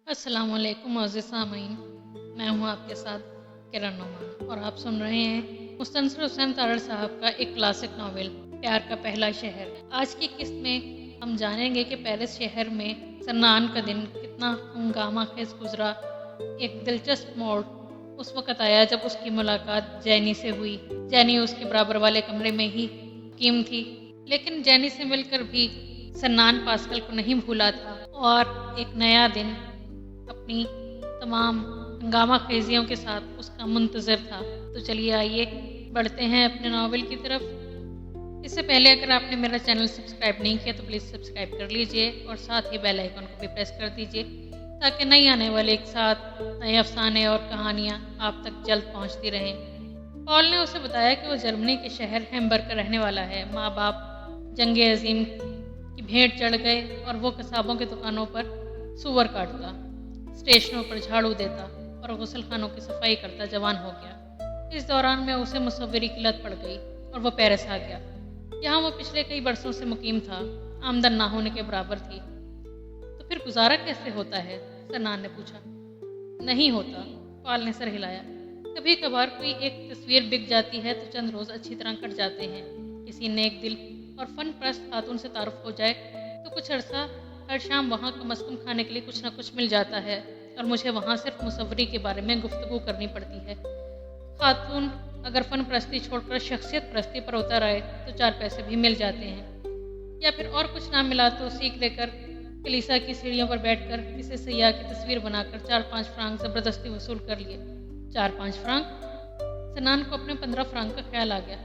अस्सलामुअलैकुम मोअज़्ज़िज़ सामीन। मैं हूँ आपके साथ किरण नुमान और आप सुन रहे हैं मुस्तनसर हुसैन तारड़ साहब का एक क्लासिक नावल प्यार का पहला शहर। आज की किस्त में हम जानेंगे कि पेरिस शहर में सन्नान का दिन कितना हंगामा खेज गुजरा। एक दिलचस्प मोड़ उस वक़्त आया जब उसकी मुलाकात जैनी से हुई। जैनी उसके बराबर वाले कमरे में ही मुकीम थी, लेकिन जैनी से मिलकर भी सन्नान पास्कल को नहीं भूला था और एक नया दिन अपनी तमाम हंगामा खेजियों के साथ उसका मुंतज़र था। तो चलिए आइए बढ़ते हैं अपने नावल की तरफ। इससे पहले अगर आपने मेरा चैनल सब्सक्राइब नहीं किया तो प्लीज़ सब्सक्राइब कर लीजिए और साथ ही बेल आइकन को भी प्रेस कर दीजिए ताकि नई आने वाले एक साथ नए अफसाने और कहानियाँ आप तक जल्द पहुँचती रहें। पॉल ने उसे बताया कि वो जर्मनी के शहर हैम्बर्ग का रहने वाला है। माँ बाप जंग अजीम की भेंट चढ़ गए और वो कसाबों की दुकानों पर सूअर काटता, स्टेशनों पर झाड़ू देता और गुसल खानों की सफाई करता जवान हो गया। इस दौरान में उसे मुसव्विरी की लत पड़ गई और वो पेरिस आ गया। यहाँ वो पिछले कई बरसों से मुकीम था। आमदन ना होने के बराबर थी। तो फिर गुजारा कैसे होता है? सन्नान ने पूछा। नहीं होता, पॉल ने सर हिलाया। कभी कभार कोई एक तस्वीर बिक जाती है तो चंद रोज अच्छी तरह कट जाते हैं। किसी नेक दिल और फन परस्त खातून से तारुफ हो जाए तो कुछ अरसा हर शाम वहाँ कम अज़ कम खाने के लिए कुछ न कुछ मिल जाता है और मुझे वहाँ सिर्फ मुसव्वरी के बारे में गुफ्तगू करनी पड़ती है। खातून अगर फन परस्ती छोड़कर शख्सियत परस्ती पर उतर आए तो 4 पैसे भी मिल जाते हैं, या फिर और कुछ ना मिला तो सीख लेकर कलीसा की सीढ़ियों पर बैठकर किसी सयाह की तस्वीर बनाकर 4-5 फ्रांक ज़बरदस्ती वसूल कर लिए। 4-5 फ्रांक? सन्नान को अपने 15 फ्रांक का ख्याल आ गया।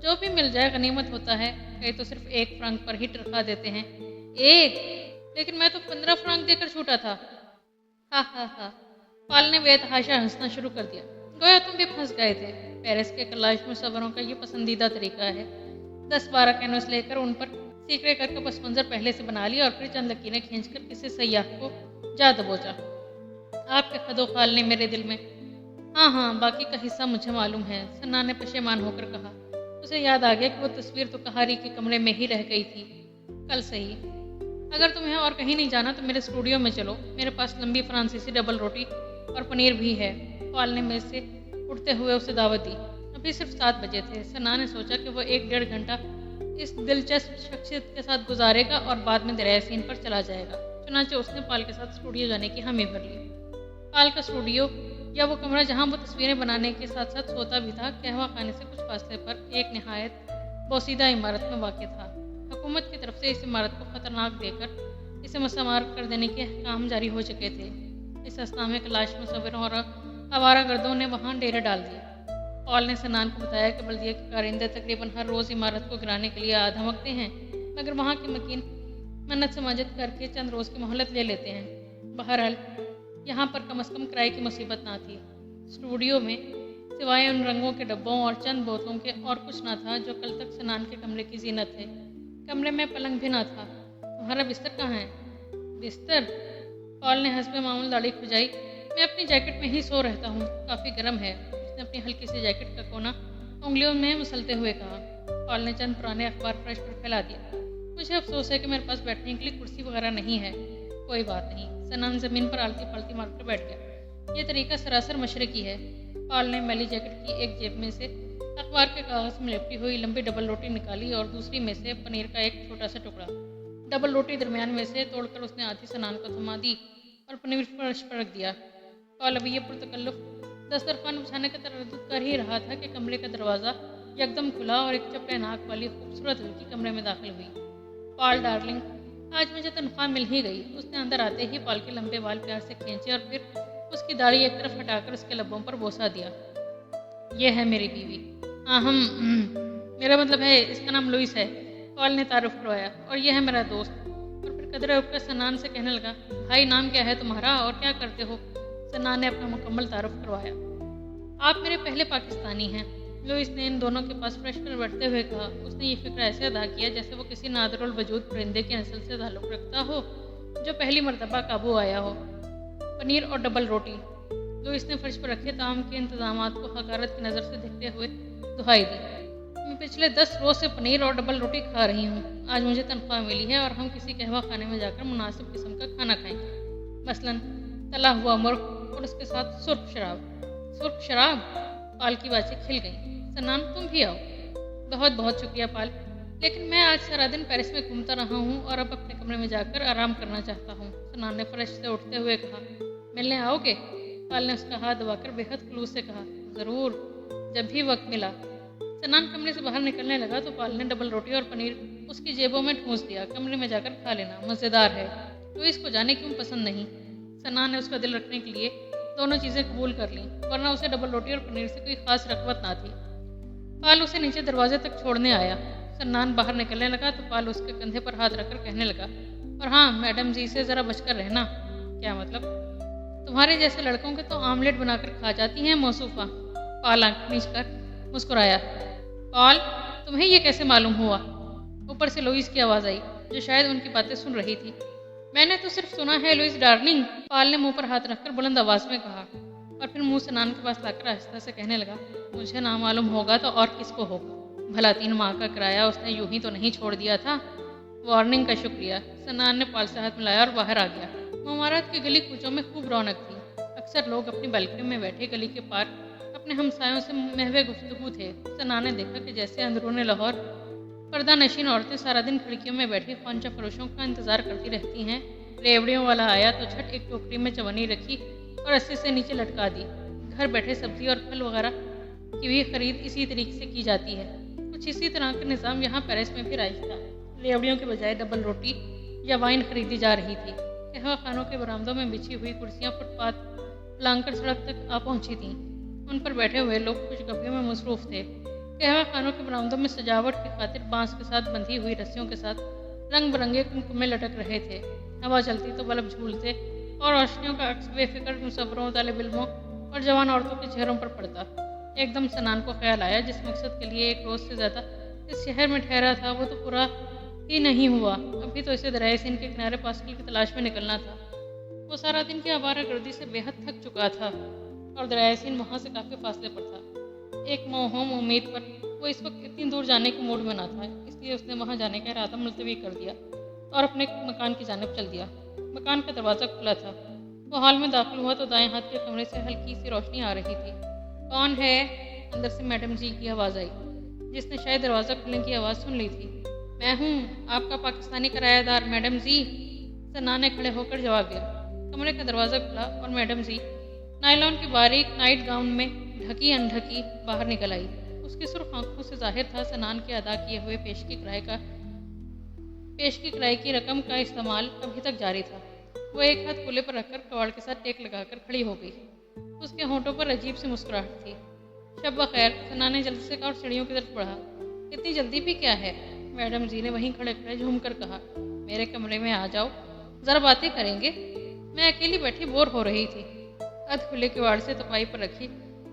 जो भी मिल जाए गनीमत होता है, कई तो सिर्फ 1 फ्रांक पर ही टरखा देते हैं। 1? लेकिन मैं तो 15 फ्रांक देकर छूटा था। हा हा हा, पॉल ने बेतहाशा हंसना शुरू कर दिया। गोया तुम भी फंस गए थे। पेरिस के कलाश मुसव्वरों का ये पसंदीदा तरीका है। 10-12 कैनवस लेकर उन पर सीकरे करके पस मंजर पहले से बना लिया और फिर चंद लकीरें खींचकर किसी सयाह को जा दबोचा। आपके खदोखाल ने मेरे दिल में। हाँ हाँ, बाकी का हिस्सा मुझे मालूम है, सन्नान ने पशेमान होकर कहा। उसे याद आ गया कि वो तस्वीर तो कहारी के कमरे में ही रह गई थी। कल सही, अगर तुम्हें और कहीं नहीं जाना तो मेरे स्टूडियो में चलो। मेरे पास लंबी फ्रांसीसी डबल रोटी और पनीर भी है। पॉल ने मेज से उठते हुए उसे दावत दी। अभी सिर्फ 7 बजे थे। सन्नान ने सोचा कि वो 1-1.5 घंटा इस दिलचस्प शख्सियत के साथ गुजारेगा और बाद में दरिया सीन पर चला जाएगा। चुनांचे उसने पॉल के साथ स्टूडियो जाने की हामी भर ली। पॉल का स्टूडियो, या वो कमरा जहाँ वो तस्वीरें बनाने के साथ साथ सोता भी था, कहवा खाने से कुछ फासले पर एक निहायत बोसीदा इमारत में वाक़ था। हुकूमत की तरफ से इस इमारत को खतरनाक देकर इसे मसमार कर देने के काम जारी हो चुके थे। इस अवस्था में कलाश मुसव्विरों और आवारा गर्दों ने वहाँ डेरे डाल दिए। पॉल ने सन्नान को बताया कि बल्दिया के कारिंदे तकरीबन हर रोज़ इमारत को गिराने के लिए धमकते हैं, मगर वहाँ के मकीन मन्नत समाजत करके चंद रोज़ की मोहलत ले लेते हैं। बहरहाल यहाँ पर कम अज़ कम किराए की मुसीबत ना थी। स्टूडियो में सिवाय उन रंगों के डब्बों और चंद बोतलों के और कुछ ना था जो कल तक सन्नान के कमरे की जीनत थे। कमरे में पलंग भी ना था। तुम्हारा बिस्तर कहाँ है? बिस्तर? पॉल ने हंसबे मामूल दाढ़ी खुजाई। मैं अपनी जैकेट में ही सो रहता हूँ, काफ़ी गर्म है। उसने अपनी हल्की सी जैकेट का कोना उंगलियों में मसलते हुए कहा। पॉल ने चंद पुराने अखबार फर्श पर फैला दिया। मुझे अफसोस है कि मेरे पास बैठने के लिए कुर्सी वगैरह नहीं है। कोई बात नहीं। सन्नान ज़मीन पर आलती पालती मारकर बैठ गया। यह तरीका सरासर मशरकी है। पॉल ने मैली जैकेट की एक जेब में से अखबार के कागज में लिपटी हुई लंबी डबल रोटी निकाली और दूसरी में से पनीर का एक छोटा सा टुकड़ा। डबल रोटी दरमियान में से तोड़कर उसने आधी सन्नान को थमा दी और पनीर फर्श पर रख दिया। पॉल अभी ये पुरतकल्लुफ दस्तरखान बिछाने का तरद्दुद कर ही रहा था कि कमरे का दरवाज़ा यकदम खुला और एक चपटे नाक वाली खूबसूरत लड़की कमरे में दाखिल हुई। पॉल डार्लिंग, आज मुझे तनख्वाह मिल ही गई। उसने अंदर आते ही पॉल के लंबे बाल प्यार से खींचे और फिर उसकी दाढ़ी एक तरफ हटाकर उसके लब्बों पर बोसा दिया। यह है मेरी बीवी। मेरा मतलब है इसका नाम लुइस है। पॉल ने तारुफ करवाया। और यह है मेरा दोस्त। और फिर कदरे उठकर सन्नान से कहने लगा, भाई नाम क्या है तुम्हारा और क्या करते हो? सन्नान ने अपना मुकम्मल तारुफ करवाया। आप मेरे पहले पाकिस्तानी हैं। लुइस ने इन दोनों के पास फ्रेश कर बैठते हुए कहा। उसने ये फिक्र ऐसे अदा किया जैसे वो किसी नादरुल वजूद परिंदे की नस्ल से ताल्लुक़ रखता हो जो पहली मरतबा काबू आया हो। पनीर और डबल रोटी। लुइस ने फर्श पर रखे ताम के इंतजामात को हकारत की नज़र से देखते हुए दुहाई दी। मैं पिछले 10 रोज़ से पनीर और डबल रोटी खा रही हूँ। आज मुझे तनख्वाह मिली है और हम किसी कहवा खाने में जाकर मुनासिब किस्म का खाना खाएंगे। मसलन तला हुआ मुर्ग और उसके साथ सुर्ख शराब। सुर्ख शराब? पाल की बातें खिल गईं। सनान, तुम भी आओ। बहुत बहुत शुक्रिया पाल, लेकिन मैं आज सारा दिन पेरिस में घूमता रहा हूँ और अब अपने कमरे में जाकर आराम करना चाहता हूँ। सनान ने फर्श से उठते हुए कहा। मिलने आओगे? पाल ने उसका हाथ दबाकर बेहद खलूस से कहा। जरूर, जब भी वक्त मिला। सनान कमरे से बाहर निकलने लगा तो पाल ने डबल रोटी और पनीर उसकी जेबों में ठूंस दिया। कमरे में जाकर खा लेना, मज़ेदार है। लुइस को जाने क्यों पसंद नहीं। सनान ने उसका दिल रखने के लिए दोनों चीज़ें कबूल कर लीं, वरना उसे डबल रोटी और पनीर से कोई खास रगबत ना थी। पाल उसे नीचे दरवाजे तक छोड़ने आया। सनान बाहर निकलने लगा तो पाल उसके कंधे पर हाथ रखकर कहने लगा, और हाँ, मैडम जी से ज़रा बचकर रहना। क्या मतलब? तुम्हारे जैसे लड़कों के तो आमलेट बनाकर खा जाती हैं मौसूफा। पाल आंख मीच कर मुस्कुराया। पाल, तुम्हें ये कैसे मालूम हुआ? ऊपर से लुइस की आवाज़ आई, जो शायद उनकी बातें सुन रही थी। मैंने तो सिर्फ सुना है लुइस डार्लिंग, पाल ने मुंह पर हाथ रखकर बुलंद आवाज में कहा, और फिर मुंह सनान के पास लाकर आहिस्ता से कहने लगा, मुझे ना मालूम होगा तो और किसको होगा। भला 3 माह का किराया उसने यूं ही तो नहीं छोड़ दिया था। वार्निंग का शुक्रिया। सनान ने पाल से हाथ मिलाया और बाहर आ गया। मुमारत की गली कूचों में खूब रौनक थी। अक्सर लोग अपनी बालकनी में बैठे गली के पार अपने हमसायों से महवे गुफ्तगू थे। सनान ने देखा कि जैसे अंदरूनी लाहौर पर्दा नशीन औरतें सारा दिन खिड़कियों में बैठी ख्वांचा फरोशों का इंतजार करती रहती हैं। रेवड़ियों वाला आया तो झट एक टोकरी में चवन्नी रखी और रस्सी से नीचे लटका दी। घर बैठे सब्जी और फल वगैरह की भी खरीद इसी तरीके से की जाती है। कुछ इसी तरह का निज़ाम यहाँ पेरिस में भी राइज था। रेवड़ियों के बजाय डबल रोटी या वाइन खरीदी जा रही थी। कहवा खानों के बरामदों में बिछी हुई कुर्सियाँ फुटपाथ लांघकर सड़क तक आ पहुंची थीं। उन पर बैठे हुए लोग कुछ गप्पियों में मसरूफ थे। कहवा खानों के बरामदों में सजावट की खातिर बांस के साथ बंधी हुई रस्सियों के साथ रंग बिरंगे कुमकुमे लटक रहे थे। हवा चलती तो बल्ब झूलते और रोशनियों का अक्स बेफिक्र मुसफरों, तालिब इल्मों और जवान औरतों के चेहरों पर पड़ता। एकदम सनान को ख्याल आया, जिस मकसद के लिए एक रोज से ज़्यादा इस शहर में ठहरा था वो तो पूरा ही नहीं हुआ। अभी तो इसे दरियाए सिंध के किनारे पास्कल की तलाश में निकलना था। वो सारा दिन की आवारागर्दी से बेहद थक चुका था और दरियाए सिंध वहाँ से काफ़ी फासले पर था। एक मोहम उम्मीद पर वो इस वक्त इतनी दूर जाने के मूड में ना था, इसलिए उसने वहाँ जाने का इरादा मुलतवी कर दिया और अपने मकान की जानिब चल दिया। मकान का दरवाज़ा खुला था। वो हॉल में दाखिल हुआ तो दाएं हाथ के कमरे से हल्की सी रोशनी आ रही थी। कौन है? अंदर से मैडम जी की आवाज़ आई, जिसने शायद दरवाज़ा खुलने की आवाज़ सुन ली थी। मैं हूँ, आपका पाकिस्तानी किराएदार मैडम जी। सना ने खड़े होकर जवाब दिया। कमरे का दरवाज़ा खुला और मैडम जी नायलॉन की बारीक नाइट गाउन में ढकी अनढकी बाहर निकल आई। उसकी सुर्ख आंखों से जाहिर था सनान के अदा किए हुए पेशगी किराए की रकम का इस्तेमाल अभी तक जारी था। वो एक हाथ खुले पर रखकर कवाड़ के साथ टेक लगाकर खड़ी हो गई। उसके होंठों पर अजीब सी मुस्कुराहट थी। शब बखैर, सना ने जल्दी से कहा और सीढ़ियों की तरफ बढ़ा। इतनी जल्दी भी क्या है? मैडम जी ने वहीं खड़े खड़े झूम कर कहा। मेरे कमरे में आ जाओ, ज़रा बातें करेंगे। मैं अकेली बैठी बोर हो रही थी। अध खुले किवाड़ से तपाई पर रखी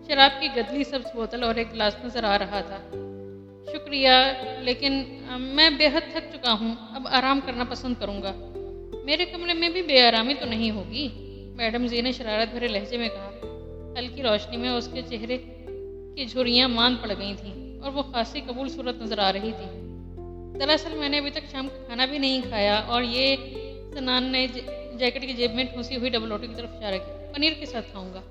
शराब की गदली सब्ज बोतल और एक गिलास नजर आ रहा था। शुक्रिया, लेकिन मैं बेहद थक चुका हूँ, अब आराम करना पसंद करूँगा। मेरे कमरे में भी बेआरामी तो नहीं होगी? मैडम जी ने शरारत भरे लहजे में कहा। हल्की रोशनी में उसके चेहरे की झुर्रियाँ मांद पड़ गई थीं और वो खासी कबूल सूरत नजर आ रही थी। दरअसल मैंने अभी तक शाम का खाना भी नहीं खाया। और ये सनान ने जैकेट की जेब में ठूंसी हुई डबल रोटी की तरफ इशारा किया। पनीर के साथ खाऊंगा।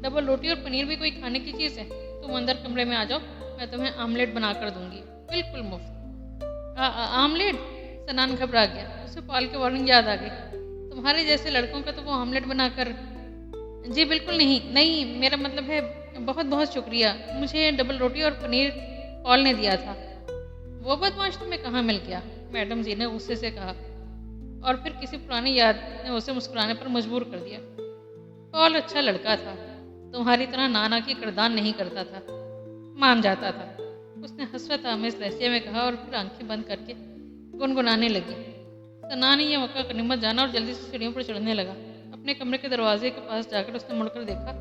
डबल रोटी और पनीर भी कोई खाने की चीज़ है? तुम अंदर कमरे में आ जाओ, मैं तुम्हें आमलेट बना कर दूंगी, बिल्कुल मुफ्त। आमलेट? सनान घबरा गया। उसे पाल की वार्निंग याद आ गई। तुम्हारे जैसे लड़कों का तो वो आमलेट बनाकर। जी बिल्कुल नहीं, नहीं, मेरा मतलब है बहुत बहुत शुक्रिया। मुझे डबल रोटी और पनीर पॉल ने दिया था। वो बदमाश तुम्हें कहाँ मिल गया? मैडम जी ने गुस्से से कहा। और फिर किसी पुरानी याद ने उसे मुस्कुराने पर मजबूर कर दिया। पॉल अच्छा लड़का था, तुम्हारी तरह नाना की किरदार नहीं करता था, मान जाता था। उसने हसरत आमेज लहजे में कहा और फिर आंखें बंद करके गुनगुनाने लगी। सना ने यह मौका गनीमत जाना और जल्दी से सीढ़ियों पर चढ़ने लगा। अपने कमरे के दरवाजे के पास जाकर उसने मुड़कर देखा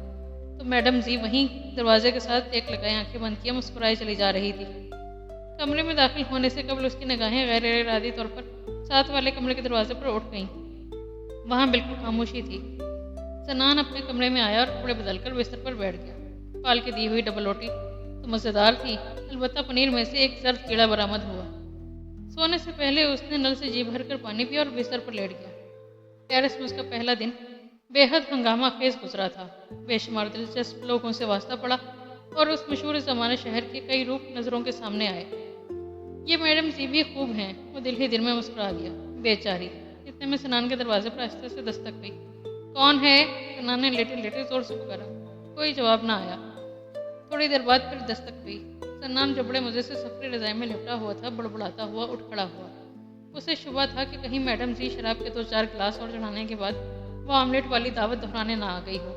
तो मैडम जी वहीं दरवाजे के साथ टेक लगाए आंखें बंद किए मुस्कुराई चली जा रही थी। कमरे में दाखिल होने से कबल उसकी निगाहें गैर इरादी तौर पर साथ वाले कमरे के दरवाजे पर उठ गईं। वहाँ बिल्कुल खामोशी थी। सनान अपने कमरे में आया और कपड़े बदलकर बिस्तर पर बैठ गया। पाल की दी हुई डबल रोटी तो मज़ेदार थी, अलबत्ता पनीर में से एक जर्द कीड़ा बरामद हुआ। सोने से पहले उसने नल से जी भर कर पानी पिया और बिस्तर पर लेट गया। पेरिस में उसका पहला दिन बेहद हंगामा खेज गुजरा था। बेशुमार दिलचस्प लोगों से वास्ता पड़ा और उस मशहूर ज़माने शहर के कई रूप नज़रों के सामने आए। ये मैडम जी भी खूब हैं, वो दिल ही दिल में मुस्कुरा गया। बेचारी। इतने में सनान के दरवाजे पर आहिस्ते से दस्तक हुई। कौन है? सनान ने लेटे लेटे जोर से पुकारा। कोई जवाब ना आया। थोड़ी देर बाद फिर दस्तक हुई। सन्नान जो बड़े मज़े से सफरी रजाई में लिपटा हुआ था, बड़बड़ाता हुआ उठ खड़ा हुआ। उसे शुबा था कि कहीं मैडम जी शराब के 2-4 गिलास और चढ़ाने के बाद वो आमलेट वाली दावत दोहराने ना आ गई हो।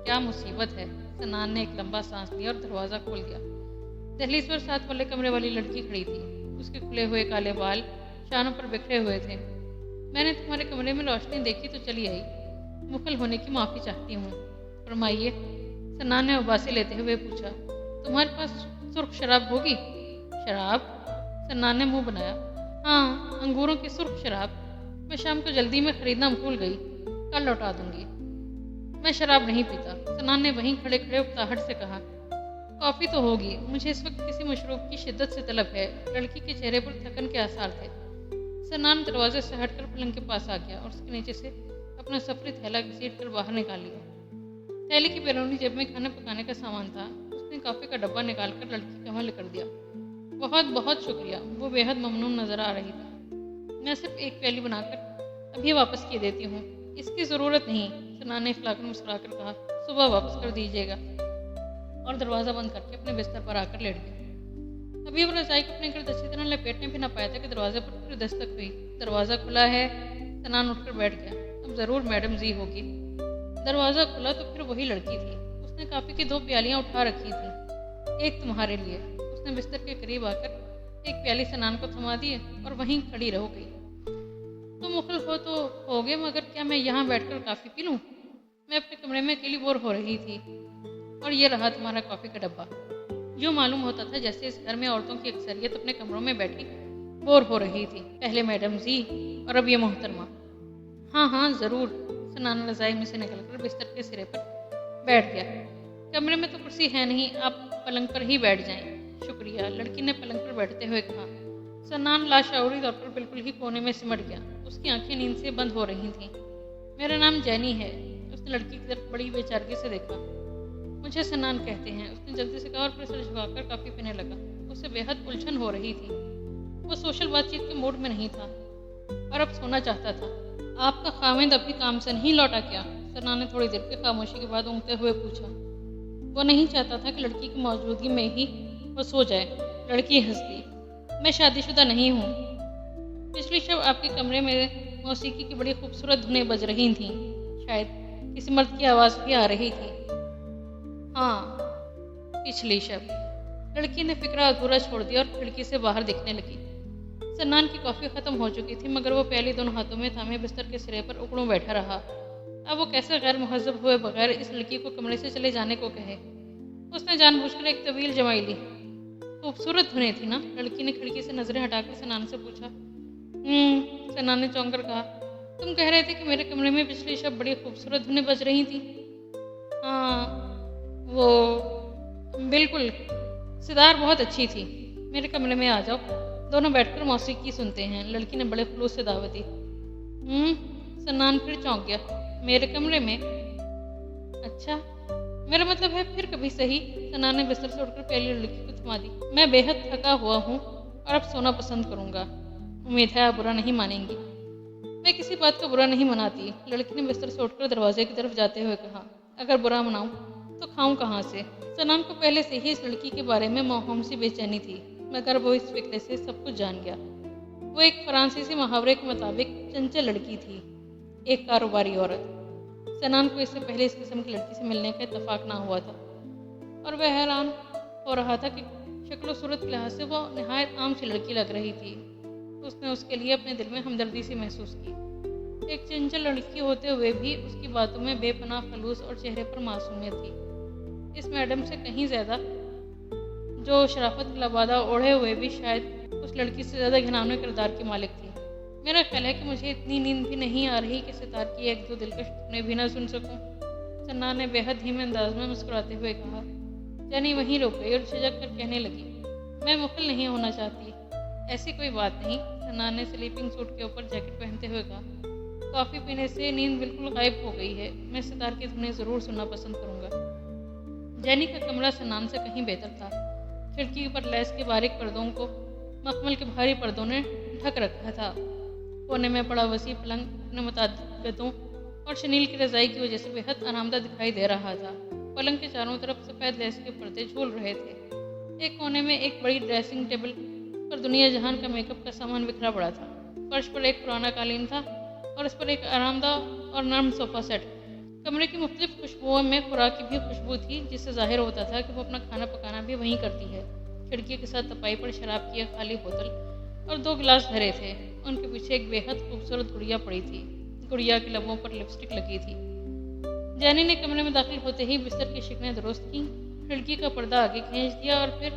क्या मुसीबत है। सन्नान ने एक लंबा सांस लिया और दरवाज़ा खोल दिया। दहलीज पर साथ वाले कमरे वाली लड़की खड़ी थी। उसके खुले हुए काले बाल शानों पर बिखरे हुए थे। मैंने तुम्हारे कमरे में रोशनी देखी तो चली आई। मुखल होने की माफ़ी चाहती हूँ। फरमाइए। सन्नान ने उबासी लेते हुए पूछा। तुम्हारे पास सुर्ख शराब होगी? शराब? सन्नान ने मुंह बनाया। हाँ, अंगूरों की सुर्ख शराब। मैं शाम को जल्दी में खरीदना भूल गई, कल लौटा दूंगी। मैं शराब नहीं पीता, सन्नान ने वहीं खड़े खड़े उकताहट से कहा। कॉफ़ी तो होगी, मुझे इस वक्त किसी मशरूब की शिद्दत से तलब है। लड़की के चेहरे पर थकन के आसार थे। सन्नान दरवाजे से हटकर पलंग के पास आ गया और उसके नीचे से अपना सफरी थैला घसीट कर बाहर निकाल लिया। थैले की बैरूनी जेब में खाना पकाने का सामान था। उसने कॉफ़ी का डब्बा निकालकर लड़की के हवाले कर दिया। बहुत बहुत शुक्रिया। वो बेहद ममनून नजर आ रही थी। मैं सिर्फ एक प्याली बनाकर अभी वापस किए देती हूँ। इसकी ज़रूरत नहीं, सन्नान ने इखलाकर मुस्कुराकर कहा। सुबह वापस कर दीजिएगा। और दरवाज़ा बंद करके अपने बिस्तर पर आकर लेट गया। अभी वो रजाई को अपने गर्द अच्छी तरह लपेटने भी ना पाया था कि दरवाजे पर फिर दस्तक हुई। दरवाज़ा खुला है। सन्नान उठकर बैठ गया। अब ज़रूर मैडम जी होगी। दरवाज़ा खुला तो फिर वही लड़की थी। उसने कॉफ़ी की 2 प्यालियाँ उठा रखी थी। एक तुम्हारे लिए। उसने बिस्तर के करीब आकर एक प्याली सन्नान को थमा दी और वहीं खड़ी रह गई। तुम मुखल हो तो होगे, मगर क्या मैं यहाँ बैठकर कॉफ़ी पी लूँ? मैं अपने कमरे में अकेली बोर हो रही थी और ये रहा तुम्हारा कॉफ़ी का डब्बा। यूँ मालूम होता था जैसे इस घर में औरतों की अक्सरियत अपने कमरों में बैठी बोर हो रही थी। पहले मैडम जी और अब ये मोहतरमा। हाँ हाँ ज़रूर। सन्नान रज़ाई में से निकलकर बिस्तर के सिरे पर बैठ गया। कमरे में तो कुर्सी है नहीं, आप पलंग पर ही बैठ जाएं। शुक्रिया, लड़की ने पलंग पर बैठते हुए कहा। सन्नान लाशऊरी तौर पर बिल्कुल ही कोने में सिमट गया। उसकी आंखें नींद से बंद हो रही थीं। मेरा नाम जैनी है। उसने लड़की की तरफ बड़ी बेचारगी से देखा। मुझे सन्नान कहते हैं, उसने जल्दी से कहा और फिर सर झुकाकर कॉफ़ी पीने लगा। उसे बेहद उलझन हो रही थी। वो सोशल बातचीत के मूड में नहीं था और अब सोना चाहता था। आपका खाविंद अभी काम से नहीं लौटा क्या? सन्नान ने थोड़ी देर की खामोशी के बाद ऊँघते हुए पूछा। वो नहीं चाहता था कि लड़की की मौजूदगी में ही वो सो जाए। लड़की हंस दी। मैं शादीशुदा नहीं हूँ। पिछली शब आपके कमरे में मौसीकी की बड़ी खूबसूरत धुनें बज रही थीं। शायद किसी मर्द की आवाज़ भी आ रही थी। हाँ, पिछली शब। लड़की ने फिक्रा अधूरा छोड़ दिया और खिड़की से बाहर दिखने लगी। सन्नान की कॉफ़ी ख़त्म हो चुकी थी, मगर वो प्याली दोनों हाथों में थामे बिस्तर के सिरे पर उकड़ों बैठा रहा। अब वो कैसे गैर मुहज़्ज़ब हुए बगैर इस लड़की को कमरे से चले जाने को कहे। उसने जानबूझकर एक तवील जमाई ली। खूबसूरत धुनें थी ना? लड़की ने खिड़की से नजरें हटाकर सन्नान से पूछा। सन्नान ने चौंक कर कहा। तुम कह रहे थे कि मेरे कमरे में पिछली शब बड़ी खूबसूरत धुनें बज रही थी। हाँ, वो बिल्कुल। सितार बहुत अच्छी थी। मेरे कमरे में आ जाओ, दोनों बैठकर मौसीकी सुनते हैं। लड़की ने बड़े खुलूस से दावत दी। सन्नान फिर चौंक गया। मेरे कमरे में? अच्छा, मेरा मतलब है फिर कभी सही। सन्नान ने बिस्तर से उठकर प्याली लड़की को थमा दी। मैं बेहद थका हुआ हूँ और अब सोना पसंद करूँगा। उम्मीद है आप बुरा नहीं मानेंगी। मैं किसी बात का बुरा नहीं मनाती। लड़की ने बिस्तर से उठकर दरवाजे की तरफ जाते हुए कहा। अगर बुरा मनाऊं तो खाऊं कहाँ से? सन्नान को पहले से ही इस लड़की के बारे में मोहम सी बेचैनी थी, मगर वो इस फिक्रे से सब कुछ जान गया। वो एक फ्रांसीसी मुहावरे के मुताबिक चंचल लड़की थी, एक कारोबारी औरत। सन्नान को इससे पहले इस किस्म की लड़की से मिलने का इत्तेफाक ना हुआ था और वह हैरान हो रहा था कि शक्ल सूरत के लिहाज से वो नहायत आम सी लड़की लग रही थी। उसने उसके लिए अपने दिल में हमदर्दी सी महसूस की। एक चंचल लड़की होते हुए भी उसकी बातों में बेपनाह खलूस और चेहरे पर मासूमियत थी। इस मैडम से कहीं ज़्यादा, जो शराफत का लबादा ओढ़े हुए भी शायद उस लड़की से ज़्यादा घिनौने किरदार की मालिक थी। मेरा ख्याल है कि मुझे इतनी नींद भी नहीं आ रही कि सितार की एक दो दिलकश धुनें भी ना सुन सकूं। सन्नान ने बेहद धीमे अंदाज में मुस्कुराते हुए कहा। जैनी वहीं रुक गई और झिझक कर कहने लगी, मैं मुखल नहीं होना चाहती। ऐसी कोई बात नहीं। सन्नान ने स्लीपिंग सूट के ऊपर जैकेट पहनते हुए कहा। कॉफ़ी पीने से नींद बिल्कुल गायब हो गई है। मैं सितार की धुनें ज़रूर सुनना पसंद करूँगा। जैनी का कमरा सनान से कहीं बेहतर था। खिड़की पर लैस के बारीक पर्दों को मखमल के भारी पर्दों ने ढक रखा था। कोने में बड़ा वसी पलंग अपने मुताबिक गद्दों और शनील की रजाई की वजह से बेहद आरामदाह दिखाई दे रहा था। पलंग के चारों तरफ सफ़ेद लेस के पर्दे झूल रहे थे। एक कोने में एक बड़ी ड्रेसिंग टेबल पर दुनिया जहान का मेकअप का सामान बिखरा पड़ा था। फर्श पर एक पुराना कालीन था और उस पर एक आरामदाह और नर्म सोफा सेट। कमरे की मुख्तलिफ खुशबुओं में खुराक की भी खुशबू थी, जिससे जाहिर होता था कि वो अपना खाना पकाना भी वहीं करती है। खिड़की के साथ तपाई पर शराब की एक खाली बोतल और 2 गिलास भरे थे। उनके पीछे एक बेहद खूबसूरत गुड़िया पड़ी थी। गुड़िया के लबों पर लिपस्टिक लगी थी। जैनी ने कमरे में दाखिल होते ही बिस्तर की शिकनें दुरुस्त की, खिड़की का पर्दा आगे खींच दिया और फिर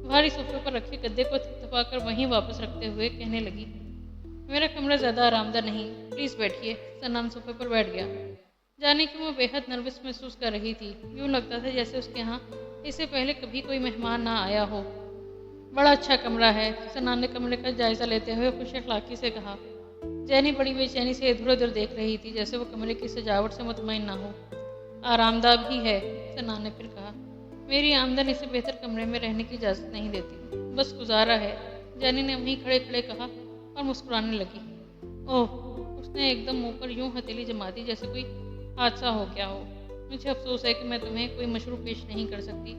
भारी सोफे पर रखे गद्दे को थपथपाकर वहीं वापस रखते हुए कहने लगी, मेरा कमरा ज़्यादा आरामदाह नहीं, प्लीज़ बैठिए। सनान सोफे पर बैठ गया। जाने की वो बेहद नर्वस महसूस कर रही थी। यूँ लगता था जैसे उसके यहाँ इससे पहले कभी कोई मेहमान ना आया हो। बड़ा अच्छा कमरा है, सनान ने कमरे का जायजा लेते हुए खुश अखलाकी से कहा। जैनी बड़ी बेचैनी से इधर उधर देख रही थी, जैसे वो कमरे की सजावट से मुतमईन ना हो। आरामदाह भी है, सनान ने फिर कहा। मेरी आमदनी से बेहतर कमरे में रहने की इजाज़त नहीं देती, बस गुजारा है, जैनी ने वहीं खड़े खड़े कहा और मुस्कुराने लगी। ओह, उसने एकदम मुंह पर यूं हथेली जमा दी जैसे कोई हादसा हो गया हो। मुझे अफसोस है कि मैं तुम्हें कोई मशरूब पेश नहीं कर सकती।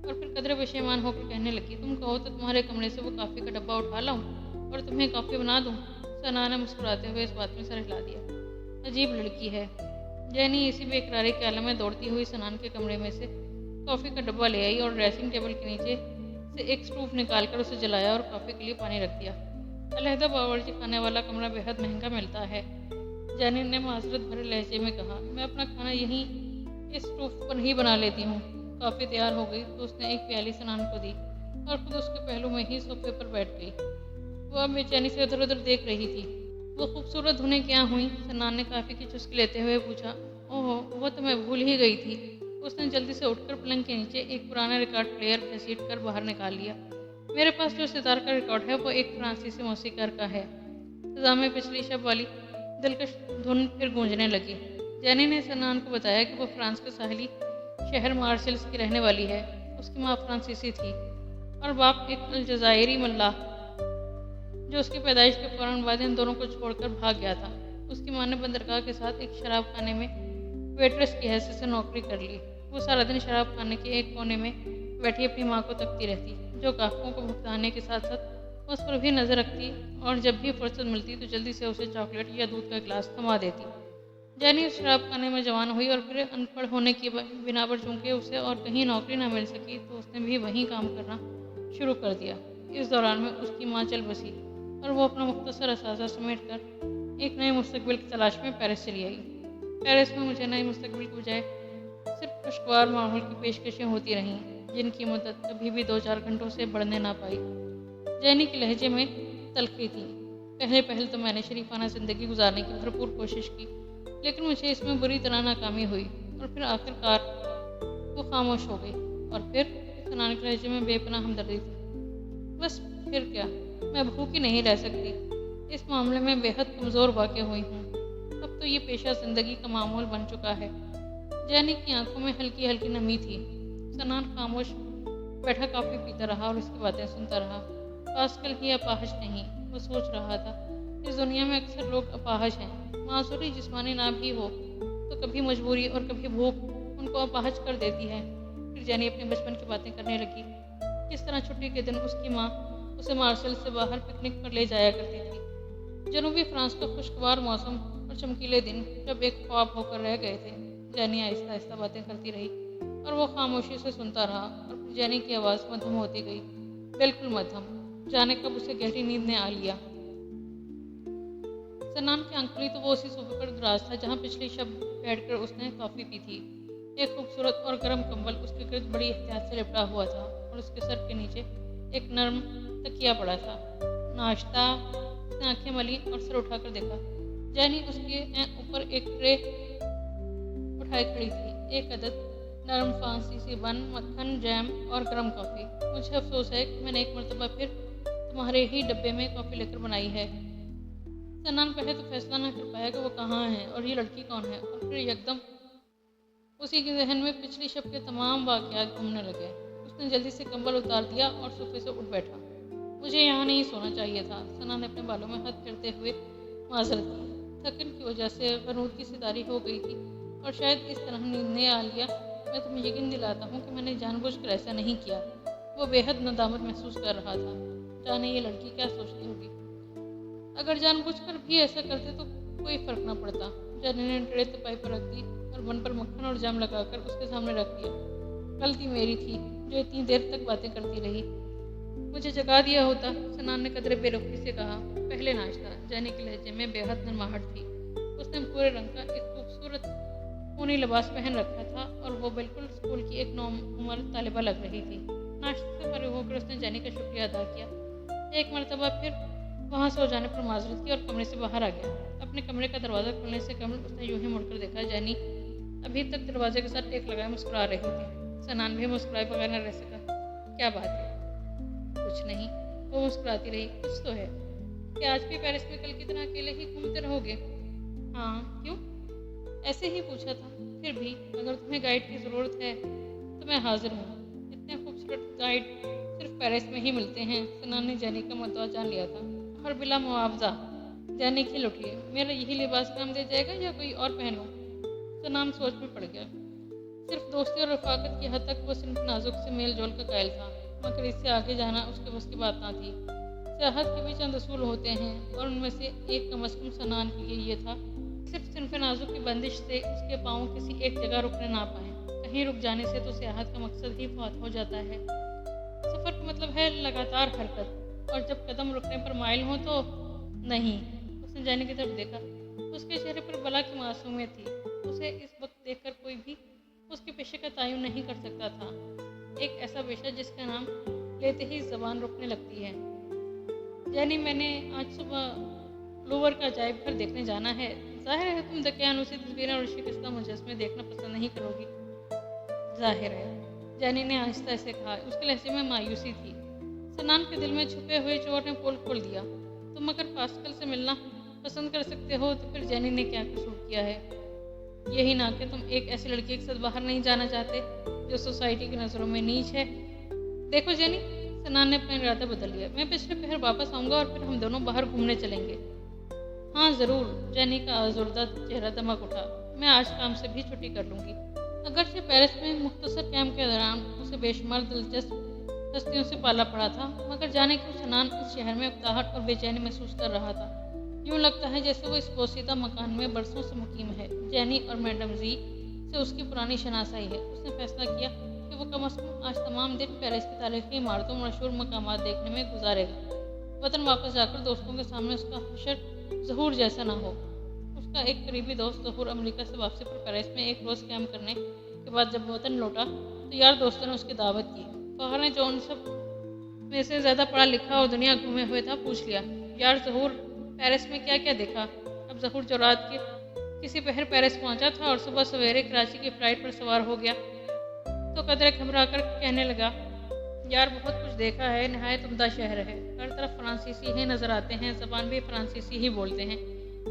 और फिर कदरे पशेमान होकर कहने लगी, तुम कहो तो तुम्हारे कमरे से वो कॉफ़ी का डब्बा उठा लाऊं और तुम्हें कॉफ़ी बना दूं। सना ने मुस्कुराते हुए इस बात में सर हिला दिया। अजीब लड़की है। जैनी इसी बेकरारी के आलम में दौड़ती हुई सनान के कमरे में से कॉफ़ी का डब्बा ले आई और ड्रेसिंग टेबल के नीचे से एक स्टूव निकालकर उसे जलाया और कॉफ़ी के लिए पानी रख दिया। अलहदा बावर्ची खाने वाला कमरा बेहद महंगा मिलता है, जैनी ने माजरत भरे लहजे में कहा। मैं अपना खाना यहीं इस स्टूव पर ही बना लेती हूँ। कॉफ़ी तैयार हो गई तो उसने एक प्याली सनान को दी और खुद उसके पहलू में ही सोफे पर बैठ गई। वह बेचैनी से उधर उधर देख रही थी। वो खूबसूरत धुनें क्या हुई? सनान ने कॉफ़ी की चुस्की लेते हुए पूछा। ओह, वो तो मैं भूल ही गई थी। उसने जल्दी से उठकर पलंग के नीचे एक पुराना रिकॉर्ड प्लेयर घसीट कर बाहर निकाल लिया। मेरे पास जो सितार का रिकॉर्ड है वो एक फ्रांसीसी मौसीकार का है। सजा में पिछली शब वाली दिलकश धुन फिर गूंजने लगी। जैनी ने सनान को बताया कि वो फ्रांस के साहिली शहर मार्सेल्स की रहने वाली है। उसकी माँ फ्रांसीसी थी और बाप एक अलजायरी मल्लाह, जो उसकी पैदाइश के फौरन बाद इन दोनों को छोड़कर भाग गया था। उसकी माँ ने बंदरगाह के साथ एक शराब खाने में वेट्रेस की हैसियत से नौकरी कर ली। वो सारा दिन शराब खाने के एक कोने में बैठी अपनी माँ को तकती रहती, जो ग्राहकों को भुगताने के साथ साथ उस पर भी नज़र रखती और जब भी फुर्सत मिलती तो जल्दी से उसे चॉकलेट या दूध का गिलास थमा देती। जैनी उस शराब खाने में जवान हुई और फिर अनपढ़ होने की बिना पर चूंकि उसे और कहीं नौकरी ना मिल सकी तो उसने भी वहीं काम करना शुरू कर दिया। इस दौरान में उसकी माँ चल बसी और वो अपना मुख्तसर असासा समेट कर एक नए मुस्तकबिल की तलाश में पेरिस चली आई। पेरिस में मुझे नए मुस्तकबिल की बजाय सिर्फ खुशगवार माहौल की पेशकशें होती रहीं, जिनकी मुद्दत कभी भी 2-4 घंटों से बढ़ने ना पाई। जैनी के लहजे में तलखी थी। पहले तो मैंने शरीफाना ज़िंदगी गुजारने की भरपूर कोशिश की, लेकिन मुझे इसमें बुरी तरह नाकामी हुई और फिर आखिरकार वो खामोश हो गई। और फिर सनान के लहजे में बेपनाह हमदर्दी थी। बस फिर क्या, मैं भूखी नहीं रह सकती। इस मामले में बेहद कमज़ोर वाक़ हुई हूँ। अब तो ये पेशा ज़िंदगी का मामूल बन चुका है। जैनी की आंखों में हल्की हल्की नमी थी। सनान खामोश बैठा कॉफ़ी पीता रहा और उसकी बातें सुनता रहा। पास्कल ही अपाहज नहीं, वो सोच रहा था, इस दुनिया में अक्सर लोग अपाहज हैं। मासूरी जिस्मानी ना भी हो तो कभी मजबूरी और कभी भूख उनको अपाहज कर देती है। फिर जैनी अपने बचपन की बातें करने लगी। किस तरह छुट्टी के दिन उसकी माँ उसे मार्शल से बाहर पिकनिक पर ले जाया करती थी। जनूबी फ्रांस का खुशगवार मौसम और चमकीले दिन जब एक ख्वाब होकर रह गए थे। जैनी आहिस्ता आहिस्ता बातें करती रही और वो खामोशी से सुनता रहा। और फिर जैनी की आवाज़ मध्यम होती गई, बिल्कुल मध्यम, जाने कब उसे गहरी नींद ने आ लिया। सनान की आंख खुली तो वो उसी सोफे पर दराज था जहाँ पिछली शब बैठकर उसने कॉफ़ी पी थी। एक खूबसूरत और गर्म कंबल उसके गिर्द बड़ी एहतियात से लिपटा हुआ था और उसके सर के नीचे एक नर्म तकिया पड़ा था। नाश्ता, उसने आंखें मली और सर उठाकर देखा। जैनी उसके ऊपर एक ट्रे उठाए खड़ी थी। एक अदद नरम फ्रांसीसी बन, मक्खन, जैम और गर्म कॉफ़ी। मुझे अफसोस है कि मैंने एक मरतबा फिर तुम्हारे ही डब्बे में कॉफ़ी लेकर बनाई है। सनान पहले तो फैसला न कर पाया कि वो कहाँ है और ये लड़की कौन है, और फिर एकदम उसी के जहन में पिछली शब के तमाम वाक़यात घूमने लगे। उसने जल्दी से कंबल उतार दिया और सोफे से उठ बैठा। मुझे यहाँ नहीं सोना चाहिए था। सना ने अपने बालों में हाथ फेरते हुए माजरत की। थकन की वजह से गनूर की सितारी हो गई थी और शायद इस तरह नींद ने आ लिया। मैं तुम्हें यकीन दिलाता हूँ कि मैंने जानबूझकर ऐसा नहीं किया। वो बेहद नदामत महसूस कर रहा था। जाने ये लड़की क्या सोचती होगी। अगर जानबूझकर भी ऐसा करते तो कोई फर्क न पड़ता। जाने ने ट्रे तपाई पर रख दी और बन पर मक्खन और जाम लगाकर उसके सामने रख दिया। गलती मेरी थी जो इतनी देर तक बातें करती रही। मुझे जगा दिया होता, सनान ने कदरे बेरुखी से कहा। पहले नाश्ता। जाने के लहजे में बेहद नरमाहट थी। उसने भूरे रंग का एक खूबसूरत ऊनी लिबास पहन रखा था और वो बिल्कुल स्कूल की एक नौउम्र तालिबा लग रही थी। नाश्ते से फारिग होकर उसने जानी का शुक्रिया अदा किया। एक मरतबा फिर वहाँ सो जाने पर माजरत की और कमरे से बाहर आ गया। अपने कमरे का दरवाज़ा खुलने से कमल उसने यूं ही मुड़कर देखा। जानी अभी तक दरवाजे के साथ टेक लगाए मुस्कुरा रही थी। सनान भी मुस्कुराए बगैर न रह सका। क्या बात है? कुछ नहीं, वो मुस्कुराती रही। कुछ तो है। क्या आज भी पेरिस में कल की तरह अकेले ही घूमते रहोगे? हाँ, क्यों? ऐसे ही पूछा था। फिर भी अगर तुम्हें गाइड की ज़रूरत है तो मैं हाजिर हूँ। इतने खूबसूरत गाइड सिर्फ पेरिस में ही मिलते हैं। सनान ने जानी का मुद्दा जान लिया था और बिला मुआवजा जानी खिल उठी। मेरा यही लिबास काम दे जाएगा या कोई और पहनूं? सनान सोच में पड़ गया। सिर्फ दोस्ती और रफाकत की हद तक वो सिर्फ नाजुक से मेल जोल का कायल था, मगर इससे आगे जाना उसके बस की बात ना थी। सियाहत के भी चंद असूल होते हैं और उनमें से एक कम अज़ कम सनान के लिए ये था। सिर्फ सिर्फ नाजुक की बंदिश से उसके पाँव किसी एक जगह रुकने ना पाए। कहीं रुक जाने से तो सियाहत का मकसद ही फौत हो जाता है। सफ़र का मतलब है लगातार हरकत, और जब कदम रुकने पर माइल हो तो नहीं। उसने जाने की तरफ देखा। उसके चेहरे पर बला की मासूमियत थी। उसे इस वक्त देखकर कोई भी उसके पेशे का तयन नहीं कर सकता था। एक ऐसा पेशा जिसका नाम लेते ही जबान रुकने लगती है। यानी मैंने आज सुबह लोवर का अजायब घर देखने जाना है। जाहिर है तुम दकियानूसी तस्वीरें और शिकस्ता मुजस्मे देखना पसंद नहीं करोगी। जाहिर है, जानी ने आहिस्ता ऐसे कहा। उसके लहजे में मायूसी थी। सनान के दिल में छुपे हुए चोर ने पोल खोल दिया। तुम अगर पास्कल से मिलना पसंद कर सकते हो तो फिर जानी ने क्या कसूर किया है? यही ना कि तुम एक ऐसी लड़की के साथ बाहर नहीं जाना चाहते जो सोसाइटी की नज़रों में नीच है। देखो जेनी, सनान ने अपना इरादा बदल लिया। मैं पिछले पहर वापस आऊँगा और फिर हम दोनों बाहर घूमने चलेंगे। हाँ ज़रूर। जेनी का आज़ुर्दा चेहरा दमक उठा। मैं आज काम से भी छुट्टी कर लूँगी। अगरचे पेरिस में मुख्तसर कैंप के दौरान उसे बेशुमार दिलचस्प हस्तियों से पाला पड़ा था, मगर जाने क्यों सनान इस शहर में उकताहट और बेचैनी महसूस कर रहा था। यूँ लगता है जैसे वो इस पोसीदा मकान में बरसों से मुकीम है। जैनी और मैडम जी से उसकी पुरानी शनासाई है। उसने फैसला किया कि वो कम अज़ कम आज तमाम दिन पेरिस की तारीखी इमारतों मशहूर मकामात देखने में गुजारेगा। वतन वापस जाकर दोस्तों के सामने उसका हशर ज़हूर जैसा ना हो। उसका एक करीबी दोस्त ज़हूर अमेरिका से वापसी पर पेरिस में एक रोज़ कैंप करने के बाद जब वतन लौटा तो यार दोस्तों ने उसकी दावत की। फ़खर ने जो उन सब में से ज़्यादा पढ़ा लिखा और दुनिया घूमे हुए था पूछ लिया, यार ज़हूर पेरिस में क्या क्या देखा? अब ज़हूर जो रात के किसी पहर पेरिस पहुंचा था और सुबह सवेरे कराची की फ़्लाइट पर सवार हो गया तो कदरे घबरा कर कहने लगा, यार बहुत कुछ देखा है। नहायत उम्दा शहर है। हर तरफ फ्रांसीसी ही नज़र आते हैं। ज़बान भी फ्रांसीसी ही बोलते हैं।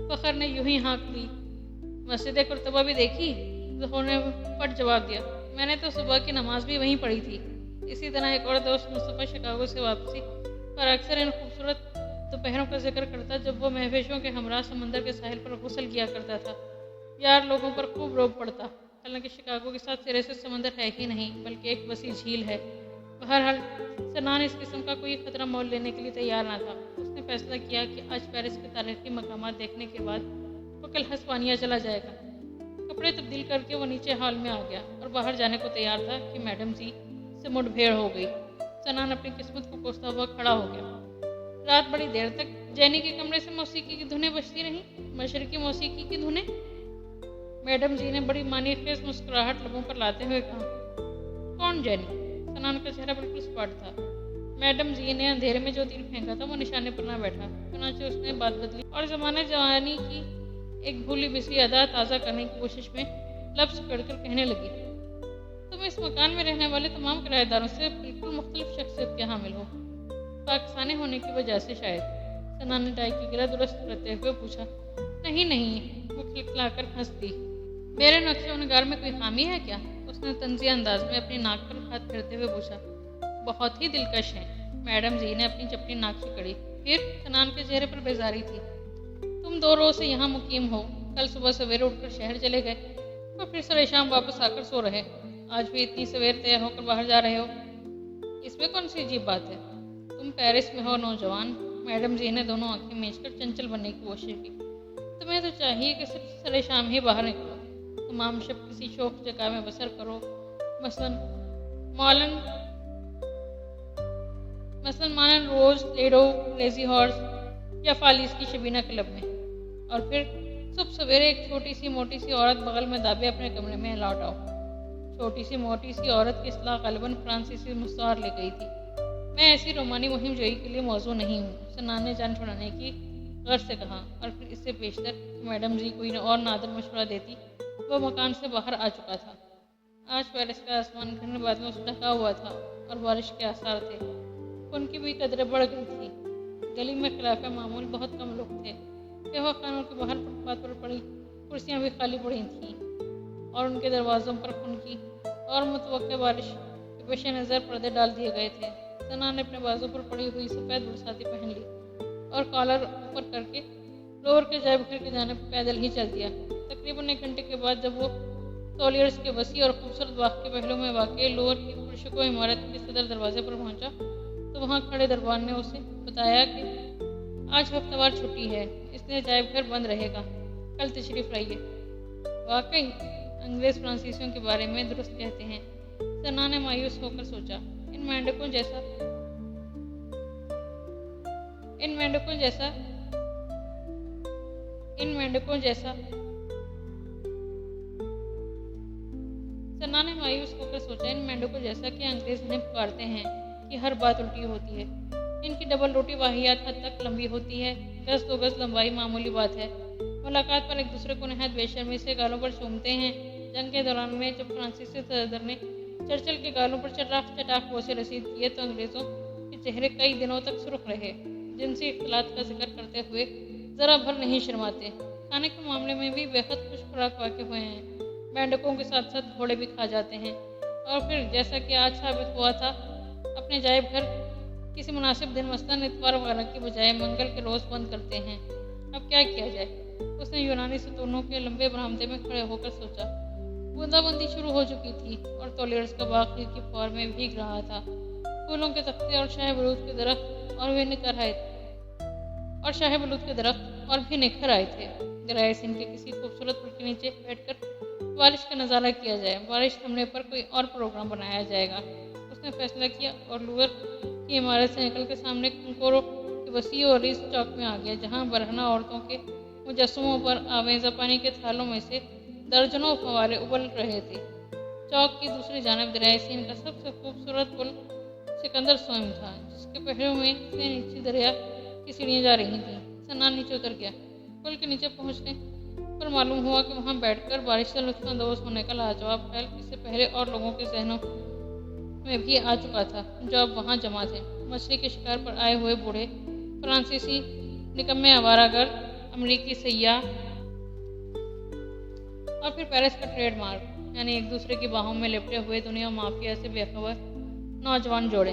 फ़खर ने यूं ही हाँक ली। मस्जिद कुर्तबा भी देखी? ज़हूर ने फट जवाब दिया, मैंने तो सुबह की नमाज भी वहीं पढ़ी थी। इसी तरह एक और दोस्त मुस्तफ़ा शिकागो से वापसी पर अक्सर इन खूबसूरत दोपहरों का जिक्र करता जब वो महवेशों के हमरा समंदर के साहिल पर गुस्ल किया करता था। यार लोगों पर खूब रोब पड़ता। हालांकि शिकागो के साथ सिरे से समंदर है ही नहीं बल्कि एक वसी झील है। बहरहाल सनान इस किस्म का कोई खतरा मोल लेने के लिए तैयार ना था। उसने फैसला किया कि आज पेरिस के तारीखी मकामात देखने के बाद वो कल हस्पानिया चला जाएगा। कपड़े तब्दील करके वो नीचे हॉल में आ गया और बाहर जाने को तैयार था कि मैडम जी से मुठभेड़ हो गई। सनान अपनी किस्मत को कोसता हुआ खड़ा हो गया। रात बड़ी देर तक जैनी के कमरे से मौसीकी की धुनें बजती रहीं। मशरकी मौसीकी की धुनें। मैडम जी ने बड़ी मानीखेज मुस्कुराहट लबों पर लाते हुए कहा, कौन जैनी? सनान का चेहरा बिल्कुल स्पॉट था। मैडम जी ने अंधेरे में जो तीर फेंका था वो निशाने पर ना बैठा। चुनांचे उसने बात बदली और ज़माने जवानी की एक भूली बिसरी अदा ताज़ा करने की कोशिश में लफ्ज़ कड़कर कहने लगी, तुम इस मकान में रहने वाले तमाम किराएदारों से बिल्कुल मुख्तलिफ शख्सियत के हामिल हो। पाकिस्तानी होने की वजह से शायद। सना ने टाई की गिरा दुरुस्त करते हुए पूछा। नहीं नहीं, वो खिलखिलाकर हंस दी। मेरे नक्शे व नगार में कोई खामी है क्या? उसने तंजिया अंदाज में अपनी नाक पर हाथ फेरते हुए पूछा। बहुत ही दिलकश है। मैडम जी ने अपनी चपटी नाक से कड़ी। फिर सनान के चेहरे पर बेजारी थी। तुम 2 रोज से यहाँ मुकीम हो। कल सुबह सवेरे उठकर शहर चले गए और फिर सरे शाम वापस आकर सो रहे। आज भी इतनी सवेर तैयार होकर बाहर जा रहे हो। इसमें कौन सी अजीब बात है? तुम पेरिस में हो नौजवान। मैडम जी ने दोनों आंखें मींचकर चंचल बनने की कोशिश की। तुम्हें तो चाहिए कि सिर्फ सरे शाम ही बाहर निकलो। तमाम शब किसी शौक जगह में बसर करो। मसलन मॉलन मसलन मानन रोज, लेडो, लेजी हॉर्स या फालिस की शबीना क्लब में। और फिर सुबह सवेरे एक छोटी सी मोटी सी औरत बगल में दाबे अपने कमरे में लौट आओ। छोटी सी मोटी सी औरत की इस्लाह गालिबन फ्रांसीसी मुस्तार ले गई थी। मैं ऐसी रोमानी मुहिम जोई के लिए मौजू नहीं हूँ, सना ने जान छुड़ाने की गर्ज से कहा। और फिर इससे पेशतर मैडम जी कोई और नादर मशवरा देती, वह मकान से बाहर आ चुका था। आज पेरिस का आसमान घने बादलों से ढका हुआ था और बारिश के आसार थे। उनकी भी कदरें बढ़ गई थी। गली में खिलाफ मामूल बहुत कम लोग थे। कहवा खानों के बाहर फुटपाथ पर पड़ी कुर्सियां भी खाली पड़ी थीं और उनके दरवाजों पर खुनकी और मुतवक्के बारिश के पेश नज़र पर्दे डाल दिए गए थे। सना ने अपने बाजू पर पड़ी हुई सफ़ेद बरसाती पहन ली और कॉलर ऊपर करके लोअर के जाए घर के जाने पैदल ही चल दिया। तकरीबन 1 घंटे के बाद जब वो सोलियर्स के वसी और खूबसूरत बाग के पहलू में वाक़ लोअर की पुरशको इमारत के सदर दरवाजे पर पहुंचा तो वहां खड़े दरबार ने उसे बताया कि आज हफ्तावार छुट्टी है, इसलिए जायब घर बंद रहेगा। कल तशरीफ लाइए। वाकई अंग्रेज फ्रांसीसियों के बारे में दुरुस्त कहते हैं, सना ने मायूस होकर सोचा। इन मेंढकों जैसा सना ने मायूस होकर सोचा, इन मेंढकों जैसा कि अंग्रेज इन्हें पुकारते हैं कि हर बात उल्टी होती है। इनकी डबल रोटी वाहियात हद तक लंबी होती है। 10-2 गज लंबाई मामूली बात है। मुलाकात पर एक दूसरे को नहायत बेशर्मी से गालों पर चूमते हैं। जंग के दौरान में जब फ्रांसीसी सदर ने चर्चिल के गालों पर चटाख बोसे रसीद किए तो अंग्रेजों के चेहरे कई दिनों तक सुर्ख रहे। जिनसी इख्तलात का जिक्र करते हुए जरा भर नहीं शर्माते। खाने के मामले में भी बेहद खुश खुराक वाकिफ हुए हैं। मेंढकों के साथ साथ घोड़े भी खा जाते हैं। और फिर जैसा कि आज साबित हुआ था, अपने जायब घर किसी मुनासिब दिन मसलन इतवार वगैरह की बजाय मंगल के रोज बंद करते हैं। अब क्या किया जाए? उसने यूनानी सतूनों के लंबे बरामदे में खड़े होकर सोचा। बूंदाबंदी शुरू हो चुकी थी और तोलियर्स का बाग की फौर में भीग रहा था। फूलों के तख्ते और शाह बलूत के दरख्त और भी निखर आए थे। गरायसिन के किसी खूबसूरत पुल के नीचे बैठकर बारिश का नज़ारा किया जाए। बारिश थमने पर कोई और प्रोग्राम बनाया जाएगा, उसने फैसला किया और लूअर की इमारत से निकल के सामने कंकोरो के वसी और इस चौक में आ गया, जहाँ बरहना औरतों के मुजस्समों पर आवेज़ा पानी के थालों में से दर्जनों फवारे उबल रहे थे। चौक की दूसरी जानब दरियासीन का सबसे खूबसूरत पुल सिकंदर स्वयं था, जिसके पहलू में से नीचे दरिया की सीढ़ियाँ जा रही थीं। सना नीचे उतर गया। पुल के नीचे पहुँचने पर मालूम हुआ कि वहाँ बैठकर बारिश से लुत्फ़अंदोज़ होने का लाजवाब ख्याल इससे पहले और लोगों के जहनों में भी आ चुका था, जो अब वहाँ जमा थे। मछली के शिकार पर आए हुए बूढ़े फ्रांसीसी, निकम्मे आवारागर, अमरीकी सैयाह और फिर पेरिस का ट्रेडमार्क, यानी एक दूसरे की बाहों में लिपटे हुए दुनिया माफिया से बेखबर नौजवान जोड़े।